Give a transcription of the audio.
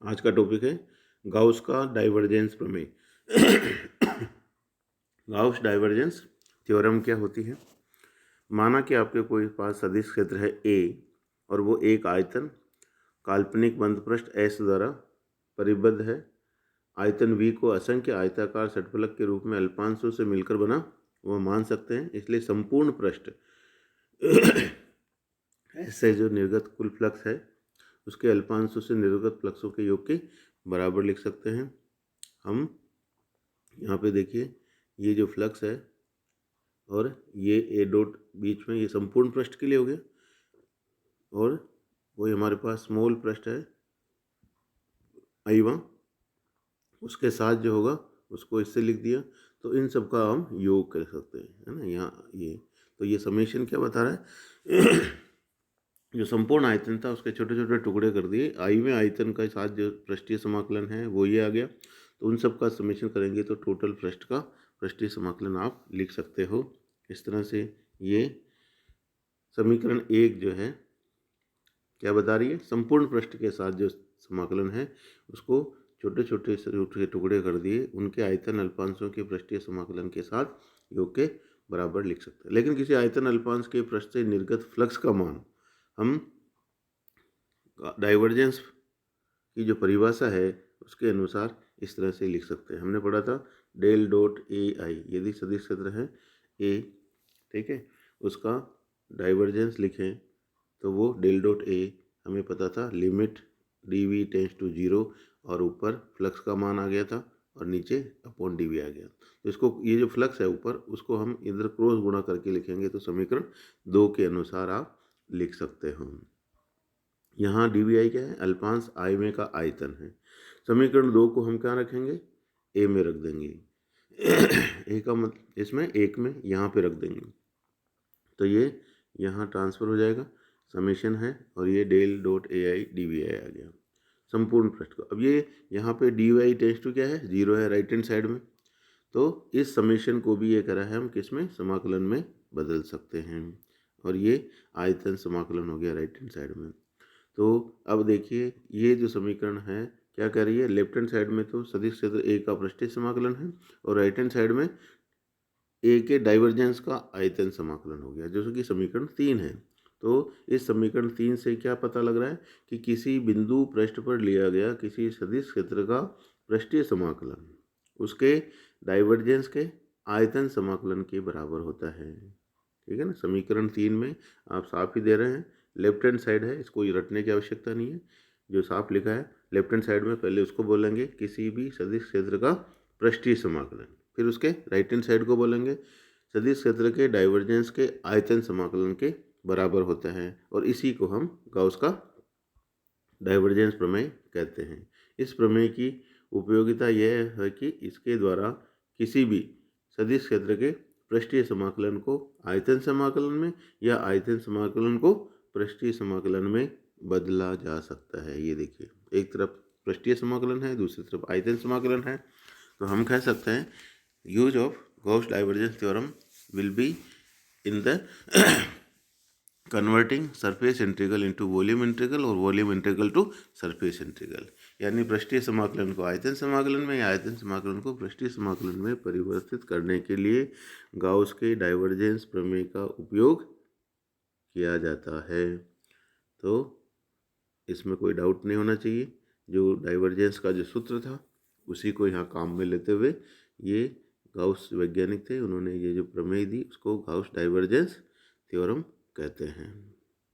आज का टॉपिक है गाउस का डाइवर्जेंस प्रमेय। गाउस डाइवर्जेंस थ्योरम क्या होती है? माना कि आपके कोई पास सदिश क्षेत्र है ए और वो एक आयतन काल्पनिक बंद पृष्ठ एस द्वारा परिबद्ध है। आयतन वी को असंख्य आयताकार षटफलक के रूप में अल्पांशों से मिलकर बना वह मान सकते हैं। इसलिए संपूर्ण पृष्ठ ऐसे जो निर्गत कुल फ्लक्स है उसके अल्पांशों से निर्गत फ्लक्सों के योग के बराबर लिख सकते हैं। हम यहाँ पे देखिए ये जो फ्लक्स है और ये ए डॉट बीच में, ये संपूर्ण पृष्ठ के लिए हो गया और वही हमारे पास स्मॉल पृष्ठ है I1, उसके साथ जो होगा उसको इससे लिख दिया। तो इन सब का हम योग कर सकते हैं, है ना। यहाँ ये तो ये समेशन क्या बता रहा है जो संपूर्ण आयतन था उसके छोटे छोटे टुकड़े कर दिए। आई में आयतन के साथ जो पृष्ठीय समाकलन है वो ये आ गया। तो उन सब का समेशन करेंगे तो टोटल पृष्ठ का पृष्ठीय समाकलन आप लिख सकते हो। इस तरह से ये समीकरण 1 जो है क्या बता रही है, संपूर्ण पृष्ठ के साथ जो समाकलन है उसको छोटे छोटे टुकड़े कर दिए, उनके आयतन अल्पांशों के पृष्ठीय समाकलन के साथ योग के बराबर लिख सकते हैं। लेकिन किसी आयतन अल्पांश के पृष्ठ से निर्गत फ्लक्स का मान हम डाइवर्जेंस की जो परिभाषा है उसके अनुसार इस तरह से लिख सकते हैं। हमने पढ़ा था डेल डॉट ए आई, यदि सदिश क्षेत्र है ए, ठीक है, उसका डाइवर्जेंस लिखें तो वो डेल डॉट ए हमें पता था limit D V tends to 0 और ऊपर फ्लक्स का मान आ गया था और नीचे अपॉन डी वी आ गया। तो इसको ये जो फ्लक्स है ऊपर उसको हम इधर क्रॉस गुणा करके लिखेंगे तो समीकरण 2 के अनुसार आप लिख सकते हो। यहाँ डी वी आई क्या है, अल्पांश आई में का आयतन है। समीकरण 2 को हम क्या रखेंगे, ए में रख देंगे। ए का मतलब इसमें एक में यहाँ पे रख देंगे तो ये यहाँ ट्रांसफर हो जाएगा, समेशन है और ये del dot A I D V I आ गया संपूर्ण पृष्ठ को। अब ये यहाँ पे डी वाई टेंस टू क्या है, 0 है राइट हैंड साइड में। तो इस समेशन को भी ये करा है हम किस में, समाकलन में बदल सकते हैं और ये आयतन समाकलन हो गया राइट हैंड साइड में। तो अब देखिए ये जो समीकरण है क्या कह रही है, लेफ्ट हैंड साइड में तो सदिश क्षेत्र ए का पृष्ठीय समाकलन है और राइट हैंड साइड में ए के डाइवर्जेंस का आयतन समाकलन हो गया जो कि समीकरण 3 है। तो इस समीकरण 3 से क्या पता लग रहा है कि किसी बिंदु पृष्ठ पर लिया गया किसी सदिश क्षेत्र का पृष्ठीय समाकलन उसके डाइवर्जेंस के आयतन समाकलन के बराबर होता है। ठीक है ना, समीकरण 3 में आप साफ ही दे रहे हैं, लेफ्ट हैंड साइड है, इसको रटने की आवश्यकता नहीं है। जो साफ लिखा है लेफ्ट हैंड साइड में पहले उसको बोलेंगे किसी भी सदिश क्षेत्र का पृष्ठीय समाकलन, फिर उसके राइट हैंड साइड को बोलेंगे सदिश क्षेत्र के डाइवर्जेंस के आयतन समाकलन के बराबर होता है और इसी को हम गाउस का डाइवर्जेंस प्रमेय कहते हैं। इस प्रमेय की उपयोगिता यह है कि इसके द्वारा किसी भी सदिश क्षेत्र के पृष्ठीय समाकलन को आयतन समाकलन में या आयतन समाकलन को पृष्ठीय समाकलन में बदला जा सकता है। ये देखिए एक तरफ पृष्ठीय समाकलन है, दूसरी तरफ आयतन समाकलन है। तो हम कह सकते हैं use of Gauss divergence theorem will be in the converting surface integral into volume integral और volume integral to surface integral, यानी पृष्ठीय समाकलन को आयतन समाकलन में या आयतन समाकलन को पृष्ठीय समाकलन में परिवर्तित करने के लिए गाउस के डाइवर्जेंस प्रमेय का उपयोग किया जाता है। तो इसमें कोई डाउट नहीं होना चाहिए, जो डाइवर्जेंस का जो सूत्र था उसी को यहाँ काम में लेते हुए ये गाउस वैज्ञानिक थे, उन्होंने ये जो प्रमेय दी उसको गाउस डाइवर्जेंस थ्योरम कहते हैं।